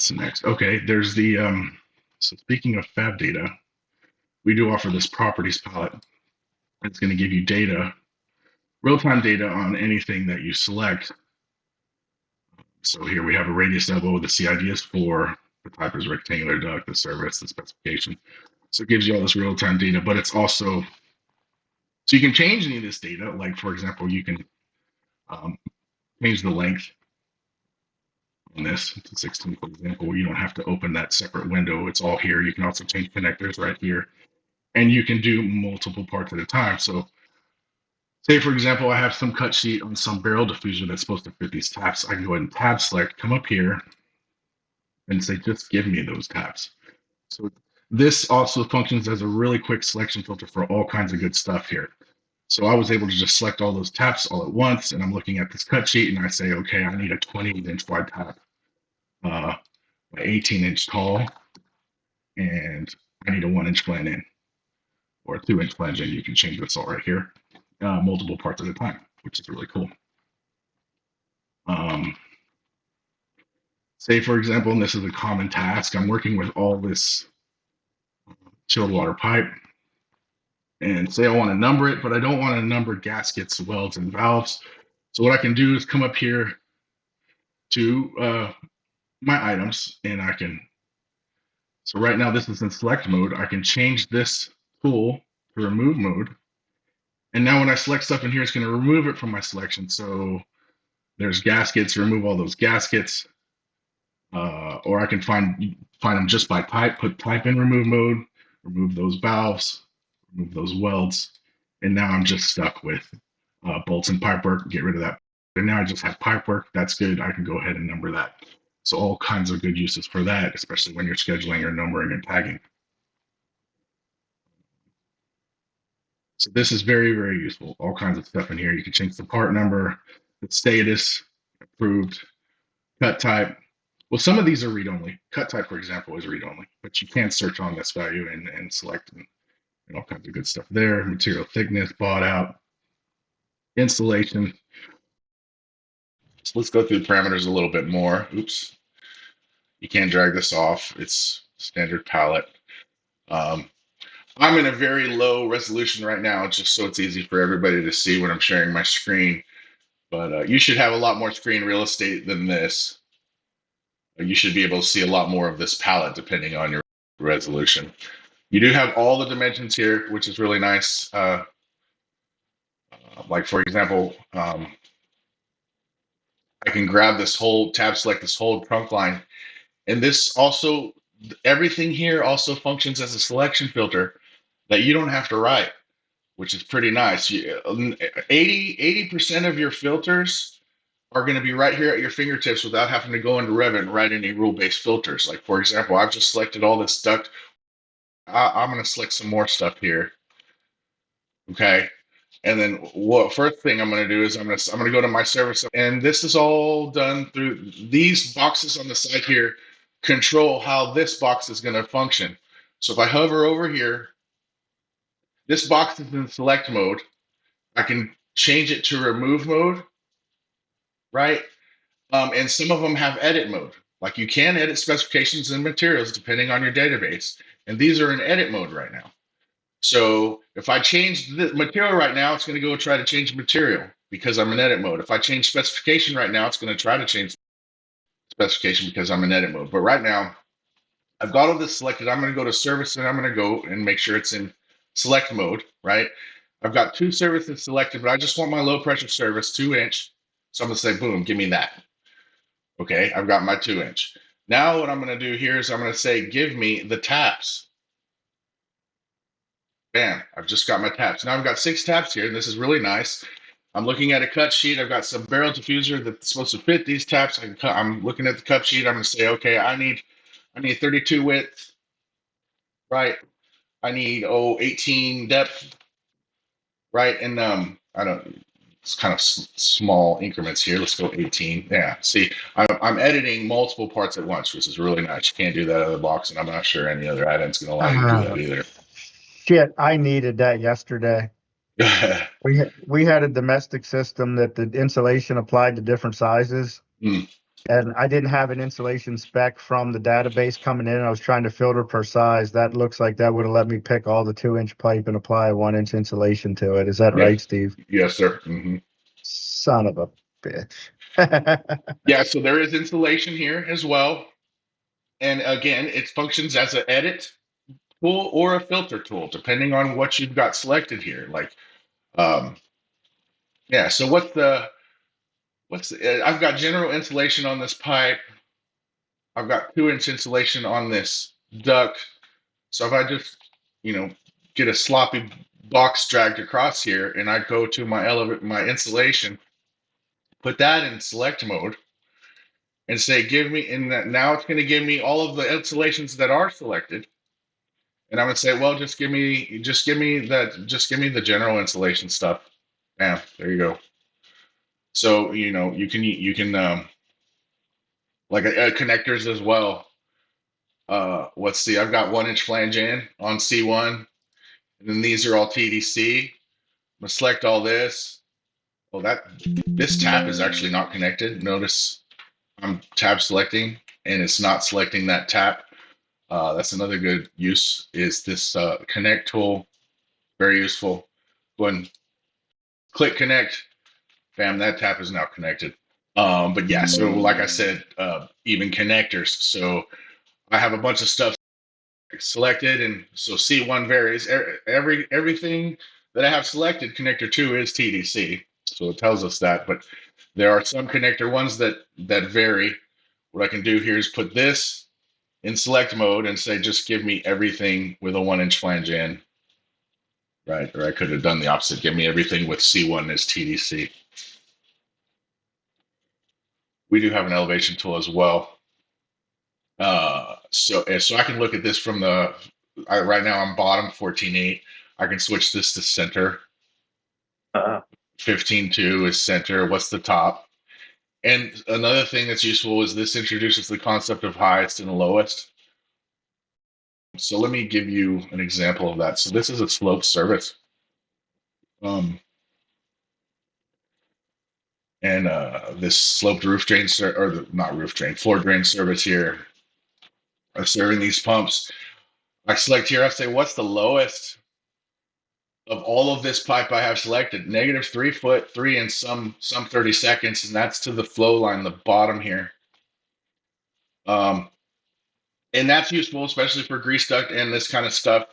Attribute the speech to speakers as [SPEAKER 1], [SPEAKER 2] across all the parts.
[SPEAKER 1] What's next? Okay, there's the, so speaking of fab data, we do offer this properties palette. It's going to give you data, real-time data on anything that you select. So here we have a radius elbow, the CID is 4, the type is rectangular duct, the service, the specification. So it gives you all this real-time data, but it's also, so you can change any of this data. Like, for example, you can change the length on this to 16, for example. You don't have to open that separate window. It's all here. You can also change connectors right here. And you can do multiple parts at a time. So say, for example, I have some cut sheet on some barrel diffuser that's supposed to fit these tabs. I can go ahead and tab select, come up here, and say, just give me those tabs. So this also functions as a really quick selection filter for all kinds of good stuff here. So I was able to just select all those tabs all at once, and I'm looking at this cut sheet, and I say, okay, I need a 28-inch wide tab, 18-inch tall, and I need a 1-inch flange in, or a 2-inch flange in. You can change this all right here, multiple parts at a time, which is really cool. Say, for example, and this is a common task, I'm working with all this chilled water pipe, and say I want to number it, but I don't want to number gaskets, welds, and valves. So what I can do is come up here to my items, and I can, so right now this is in select mode. I can change this tool to remove mode. And now when I select stuff in here, it's going to remove it from my selection. So there's gaskets, remove all those gaskets. Or I can find them just by type, put type in remove mode, remove those valves, remove those welds. And now I'm just stuck with bolts and pipework, get rid of that. And now I just have pipework. That's good. I can go ahead and number that. So all kinds of good uses for that, especially when you're scheduling or numbering and tagging. So this is very, very useful. All kinds of stuff in here. You can change the part number, the status, approved, cut type. Well, some of these are read-only. Cut type, for example, is read-only, but you can search on this value and select and all kinds of good stuff there. Material thickness, bought out, installation. So let's go through the parameters a little bit more. Oops. You can drag this off. It's standard palette. I'm in a very low resolution right now, just so it's easy for everybody to see when I'm sharing my screen. But you should have a lot more screen real estate than this. You should be able to see a lot more of this palette depending on your resolution. You do have all the dimensions here, which is really nice. Like, for example, I can grab this whole tab, select this whole trunk line. And this also, everything here also functions as a selection filter that you don't have to write, which is pretty nice. 80% of your filters are going to be right here at your fingertips without having to go into Revit and write any rule-based filters. Like, for example, I've just selected all this duct. I'm going to select some more stuff here. Okay. And then what first thing I'm going to do is I'm going to go to my service, and this is all done through these boxes on the side here control how this box is going to function. So if I hover over here, this box is in select mode. I can change it to remove mode, right? And some of them have edit mode. Like, you can edit specifications and materials depending on your database. And these are in edit mode right now. So if I change the material right now, it's going to go try to change material because I'm in edit mode. If I change specification right now, it's going to try to change specification because I'm in edit mode. But right now, I've got all this selected. I'm going to go to service, and I'm going to go and make sure it's in select mode, right? I've got 2 services selected, but I just want my low pressure service, 2-inch. So I'm going to say, boom, give me that. Okay, I've got my 2-inch. Now what I'm going to do here is I'm going to say, give me the tabs. Bam, I've just got my tabs. Now I've got 6 tabs here, and this is really nice. I'm looking at a cut sheet. I've got some barrel diffuser that's supposed to fit these tabs. I'm looking at the cut sheet. I'm going to say, okay, I need 32 width, right? I need 18 depth, right? And I don't. It's kind of small increments here. Let's go 18. Yeah. See, I'm editing multiple parts at once, which is really nice. You can't do that out of the box, and I'm not sure any other add-in's going to allow you to do that either.
[SPEAKER 2] Shit, I needed that yesterday. We had a domestic system that the insulation applied to different sizes. And I didn't have an insulation spec from the database coming in. I was trying to filter per size. That looks like that would have let me pick all the 2-inch pipe and apply a 1-inch insulation to it. Is that
[SPEAKER 1] Yes,
[SPEAKER 2] right, Steve?
[SPEAKER 1] yes, sir. Hmm.
[SPEAKER 2] Son of a bitch.
[SPEAKER 1] Yeah, so there is insulation here as well. And again, it functions as an edit tool or a filter tool, depending on what you've got selected here. Like, um, yeah. So I've got general insulation on this pipe. I've got 2-inch insulation on this duct. So if I just, you know, get a sloppy box dragged across here, and I go to my insulation, put that in select mode, and say, give me, and now it's going to give me all of the insulations that are selected. And I'm gonna say, well, just give me the general installation stuff. Bam, there you go. So you can like connectors as well. Let's see, I've got 1-inch flange in on C1, and then these are all TDC. I'm gonna select all this. Well, this tap is actually not connected. Notice I'm tab selecting, and it's not selecting that tap. That's another good use is this connect tool. Very useful. Go ahead and click connect. Bam, that tap is now connected. But yeah, so like I said, even connectors. So I have a bunch of stuff selected, and so C1 varies. Everything that I have selected, connector 2 is TDC, so it tells us that. But there are some connector ones that vary. What I can do here is put this in select mode and say, just give me everything with a 1-inch flange in, right? Or I could have done the opposite. Give me everything with C1 as TDC. We do have an elevation tool as well. So I can look at this from right now I'm bottom 14.8. I can switch this to center. 15.2 is center. What's the top? And another thing that's useful is this introduces the concept of highest and lowest. So let me give you an example of that. So this is a slope service. And this sloped roof drain, not roof drain, floor drain service here are serving these pumps. I select here, I say, what's the lowest of all of this pipe I have selected? -3 foot 3 and some 30 seconds, and that's to the flow line, the bottom here. Um, and that's useful, especially for grease duct and this kind of stuff.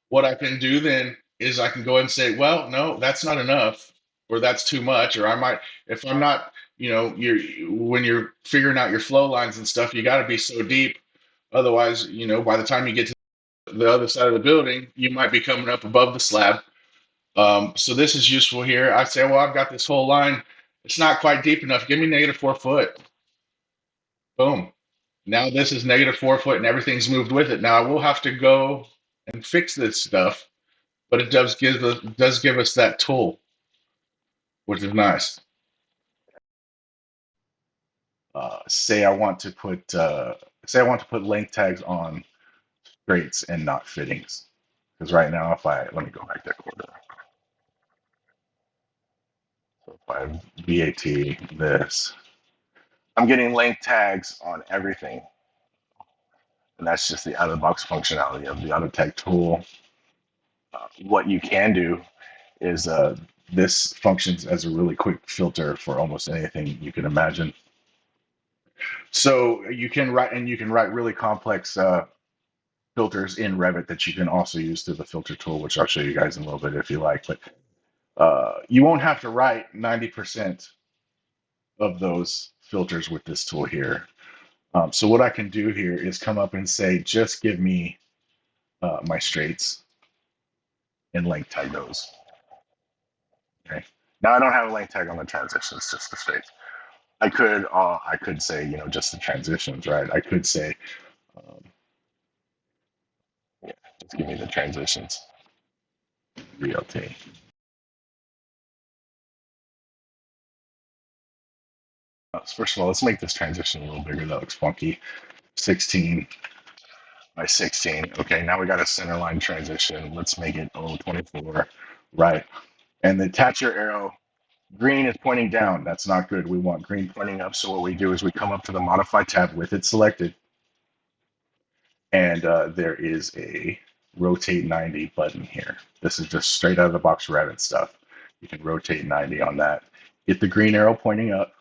[SPEAKER 1] What I can do then is I can go ahead and say, well, no, that's not enough, or that's too much, or I might, if I'm not, when you're figuring out your flow lines and stuff, you got to be so deep. Otherwise, by the time you get to the other side of the building, you might be coming up above the slab. So this is useful here. I say, well, I've got this whole line. It's not quite deep enough. Give me -4 foot. Boom. Now this is -4 foot and everything's moved with it. Now I will have to go and fix this stuff, but it does give us that tool, which is nice. Say I want to put length tags on straights and not fittings. Because right now, let me go back that quarter. So if I VAT this, I'm getting length tags on everything. And that's just the out of the box functionality of the auto tag tool. What you can do is this functions as a really quick filter for almost anything you can imagine. So you can write really complex filters in Revit that you can also use through the filter tool, which I'll show you guys in a little bit if you like. But you won't have to write 90% of those filters with this tool here. So what I can do here is come up and say, just give me my straights and length tag those. Okay. Now I don't have a length tag on the transitions, just the straights. I could say, just the transitions, right? I could say, yeah, just give me the transitions. VLT. First of all, let's make this transition a little bigger. That looks funky. 16 by 16. Okay, now we got a center line transition. Let's make it 24, right? And attach your arrow Green is pointing down. That's not good. We want green pointing up. So what we do is we come up to the modify tab with it selected, and there is a rotate 90 button here. This is just straight out of the box Revit stuff. You can rotate 90 on that. Get the green arrow pointing up,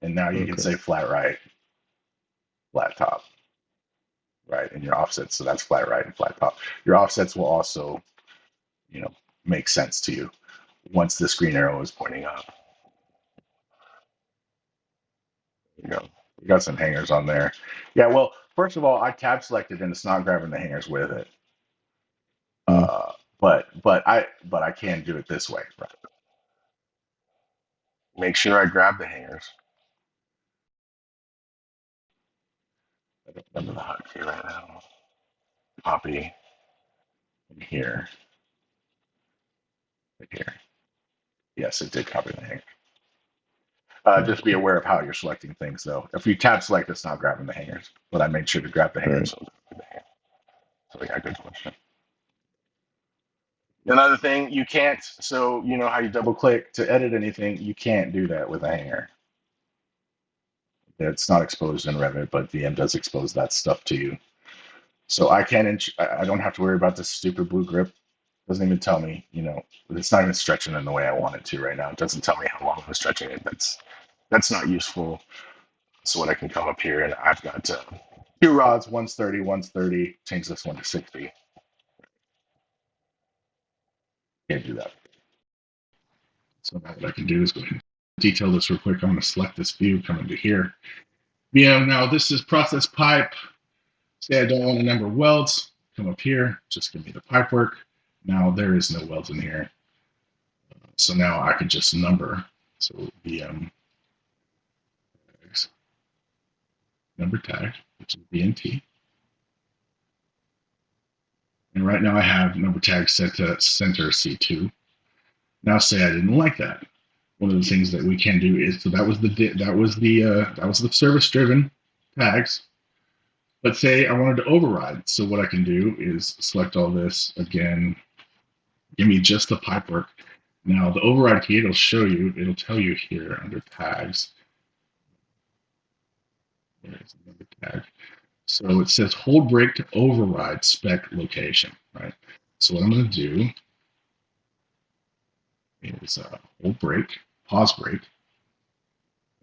[SPEAKER 1] and now you can
[SPEAKER 2] Okay.
[SPEAKER 1] say flat right, flat top, right, and your offsets. So that's flat right and flat top. Your offsets will also, you know, make sense to you once this green arrow is pointing up. You know, you got some hangers on there. Yeah, well, first of all, I tab selected and it's not grabbing the hangers with it.
[SPEAKER 2] Mm.
[SPEAKER 1] Uh, but I can do it this way. Right? Make sure I grab the hangers. I don't remember the hotkey right now. Copy in here, right here. Yes, it did copy the hanger. Just be
[SPEAKER 2] Okay.
[SPEAKER 1] aware of how you're selecting things, though. If you tab select, it's not grabbing the hangers. But I made sure to grab the hangers.
[SPEAKER 2] Right.
[SPEAKER 1] So yeah, good question. Another thing, you can't. So you know how you double click to edit anything. You can't do that with a hanger. It's not exposed in Revit, but VM does expose that stuff to you. So I can't. I don't have to worry about this stupid blue grip. Doesn't even tell me. You know, it's not even stretching in the way I want it to right now. It doesn't tell me how long I'm stretching it. That's not useful. So what I can come up here and I've got two rods, one's 30, one's 30. Change this one to 60. Can't do that. So now what I can do is go ahead and detail this real quick. I'm going to select this view, come into here. Yeah, now this is process pipe. Say I don't want a number of welds. Come up here, just give me the pipe work. Now there is no welds in here. So now I can just number. So VM number tag, which is BNT. And right now I have number tag set to center C2. Now say I didn't like that. One of the things that we can do is, so that was the service driven tags. But say I wanted to override. So what I can do is select all this again, give me just the pipe work. Now the override key, it'll tell you here under tags. There's another tag. So it says hold break to override spec location, right? So what I'm going to do is hold break, pause break,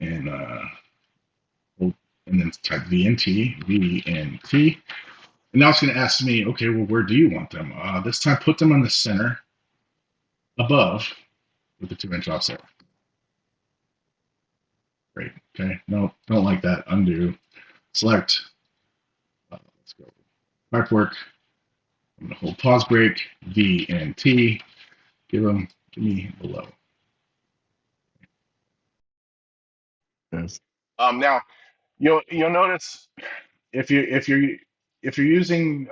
[SPEAKER 1] and hold, and then type VNT, VNT. And now it's going to ask me, okay, well, where do you want them? This time, put them on the center above with the 2-inch offset. Great. Okay. No, don't like that. Undo. Select. Let's go. Pipe work. I'm going to hold pause break, V and T. Give me below.
[SPEAKER 2] Yes.
[SPEAKER 1] Now you'll notice if you're using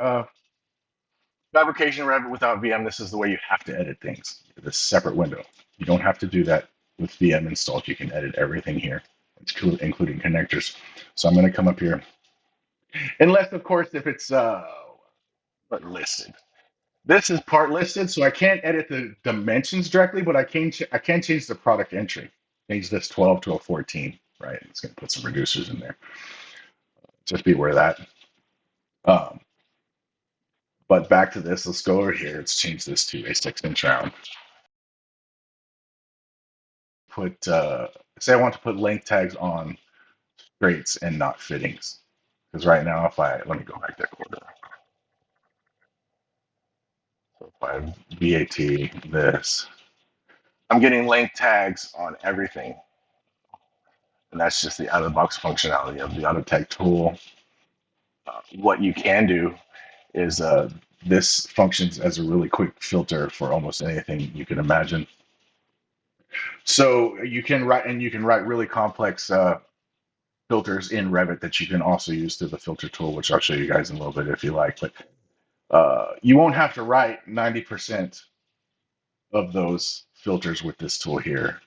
[SPEAKER 1] Fabrication Revit without VM, this is the way you have to edit things. This separate window. You don't have to do that with VM installed. You can edit everything here, including connectors. So I'm going to come up here, unless of course if it's listed. This is part listed, so I can't edit the dimensions directly, but I can change the product entry. Change this 12 to a 14, right? It's going to put some reducers in there. Just be aware of that. Um, but back to this, let's go over here. Let's change this to a 6-inch round. Put say I want to put length tags on straights and not fittings, because right now if I let me go back that quarter. So if I VAT this, I'm getting length tags on everything. And that's just the out of the box functionality of the auto tag tool. What you can do is this functions as a really quick filter for almost anything you can imagine. So you can write really complex filters in Revit that you can also use through the filter tool, which I'll show you guys in a little bit if you like. But you won't have to write 90% of those filters with this tool here.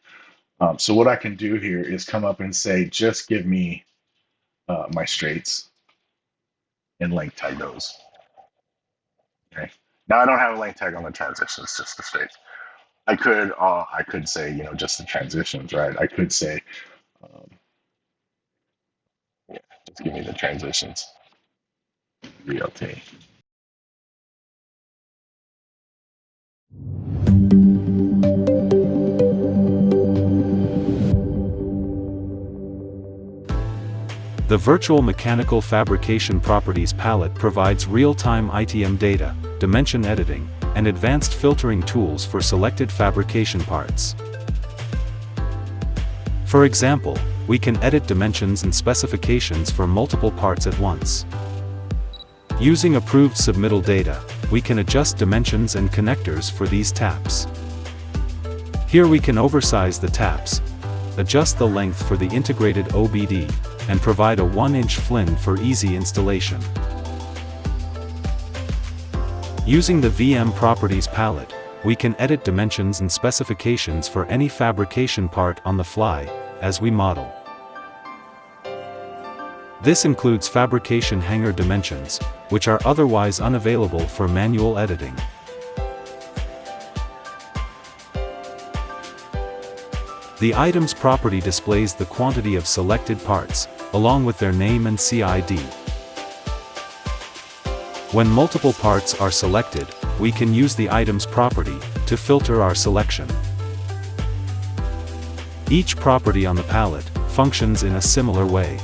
[SPEAKER 1] So what I can do here is come up and say, just give me my straights and length tag those. Okay. Now I don't have a length tag on the transitions, just the straights. I could say, just the transitions, right? I could say, um, yeah, just give me the transitions, VLT.
[SPEAKER 3] The Virtual Mechanical Fabrication Properties palette provides real-time ITM data, dimension editing, and advanced filtering tools for selected fabrication parts. For example, we can edit dimensions and specifications for multiple parts at once. Using approved submittal data, we can adjust dimensions and connectors for these taps. Here we can oversize the taps, adjust the length for the integrated OBD, and provide a 1-inch flin for easy installation. Using the VM Properties palette, we can edit dimensions and specifications for any fabrication part on the fly, as we model. This includes fabrication hanger dimensions, which are otherwise unavailable for manual editing. The items property displays the quantity of selected parts, along with their name and CID. When multiple parts are selected, we can use the items property to filter our selection. Each property on the palette functions in a similar way.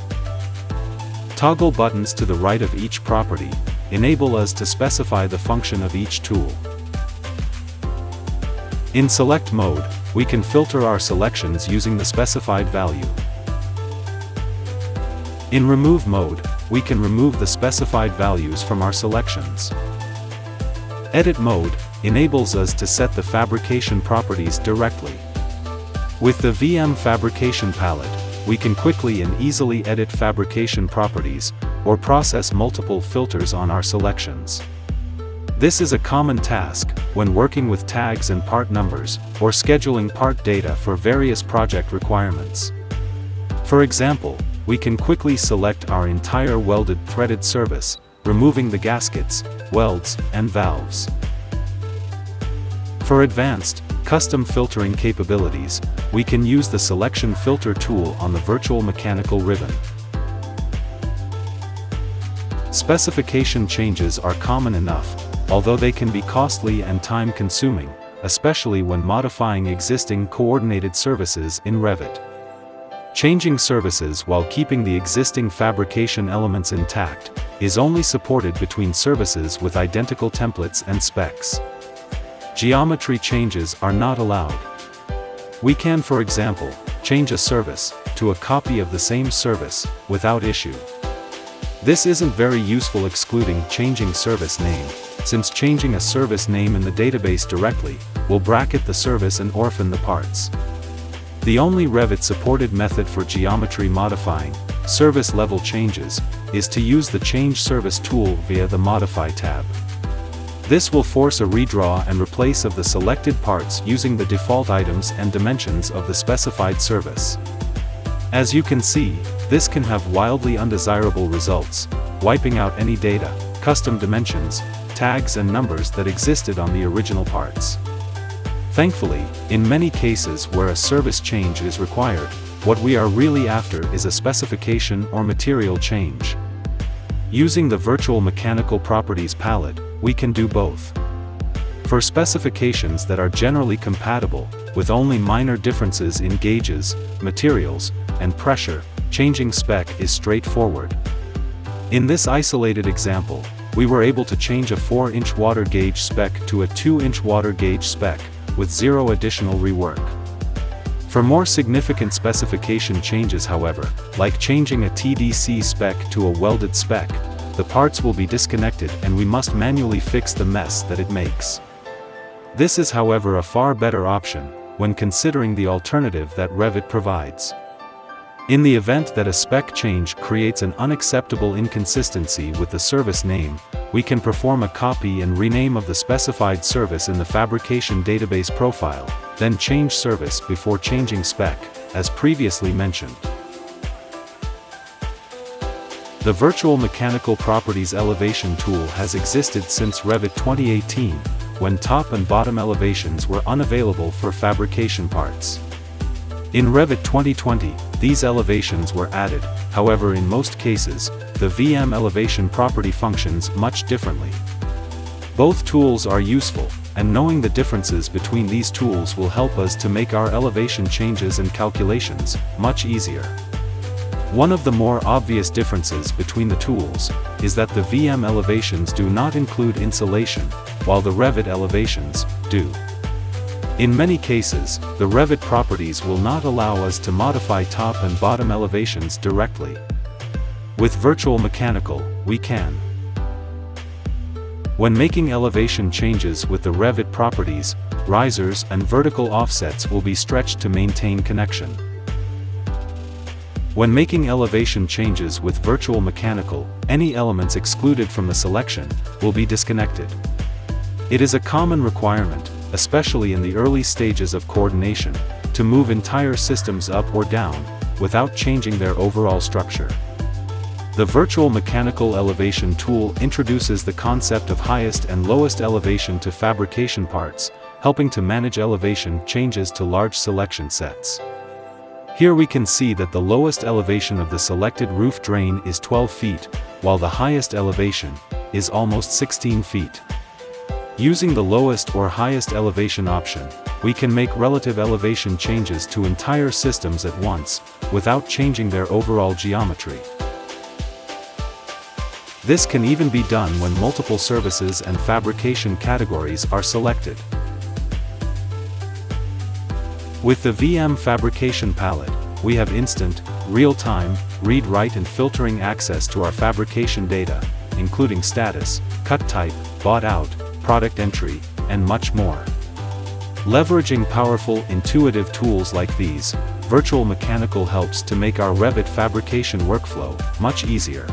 [SPEAKER 3] Toggle buttons to the right of each property enable us to specify the function of each tool. In select mode, we can filter our selections using the specified value. In remove mode, we can remove the specified values from our selections. Edit mode enables us to set the fabrication properties directly. With the VM Fabrication palette, we can quickly and easily edit fabrication properties, or process multiple filters on our selections. This is a common task when working with tags and part numbers, or scheduling part data for various project requirements. For example, we can quickly select our entire welded threaded service, removing the gaskets, welds, and valves. For advanced, custom filtering capabilities, we can use the Selection Filter tool on the Virtual Mechanical Ribbon. Specification changes are common enough, although they can be costly and time-consuming, especially when modifying existing coordinated services in Revit. Changing services while keeping the existing fabrication elements intact is only supported between services with identical templates and specs. Geometry changes are not allowed. We can, for example, change a service to a copy of the same service without issue. This isn't very useful excluding changing service name, since changing a service name in the database directly will bracket the service and orphan the parts. The only Revit-supported method for geometry modifying service level changes is to use the Change Service tool via the Modify tab. This will force a redraw and replace of the selected parts using the default items and dimensions of the specified service. As you can see, this can have wildly undesirable results, wiping out any data, custom dimensions, tags and numbers that existed on the original parts. Thankfully, in many cases where a service change is required, what we are really after is a specification or material change. Using the Virtual Mechanical Properties palette, we can do both. For specifications that are generally compatible, with only minor differences in gauges, materials, and pressure, changing spec is straightforward. In this isolated example, we were able to change a 4-inch water gauge spec to a 2-inch water gauge spec, with zero additional rework. For more significant specification changes, however, like changing a TDC spec to a welded spec, the parts will be disconnected and we must manually fix the mess that it makes. This is, however, a far better option when considering the alternative that Revit provides. In the event that a spec change creates an unacceptable inconsistency with the service name, we can perform a copy and rename of the specified service in the fabrication database profile, then change service before changing spec, as previously mentioned. The Virtual Mechanical Properties Elevation tool has existed since Revit 2018, when top and bottom elevations were unavailable for fabrication parts. In Revit 2020, these elevations were added, however in most cases, the VM elevation property functions much differently. Both tools are useful, and knowing the differences between these tools will help us to make our elevation changes and calculations much easier. One of the more obvious differences between the tools is that the VM elevations do not include insulation, while the Revit elevations do. In many cases, the Revit properties will not allow us to modify top and bottom elevations directly. With Virtual Mechanical, we can. When making elevation changes with the Revit properties, risers and vertical offsets will be stretched to maintain connection. When making elevation changes with Virtual Mechanical, any elements excluded from the selection will be disconnected. It is a common requirement, especially in the early stages of coordination, to move entire systems up or down, without changing their overall structure. The Virtual Mechanical Elevation tool introduces the concept of highest and lowest elevation to fabrication parts, helping to manage elevation changes to large selection sets. Here we can see that the lowest elevation of the selected roof drain is 12 feet, while the highest elevation is almost 16 feet. Using the lowest or highest elevation option, we can make relative elevation changes to entire systems at once, without changing their overall geometry. This can even be done when multiple services and fabrication categories are selected. With the VM Fabrication Palette, we have instant, real-time, read-write and filtering access to our fabrication data, including status, cut type, bought out, product entry, and much more. Leveraging powerful, intuitive tools like these, Virtual Mechanical helps to make our Revit fabrication workflow much easier.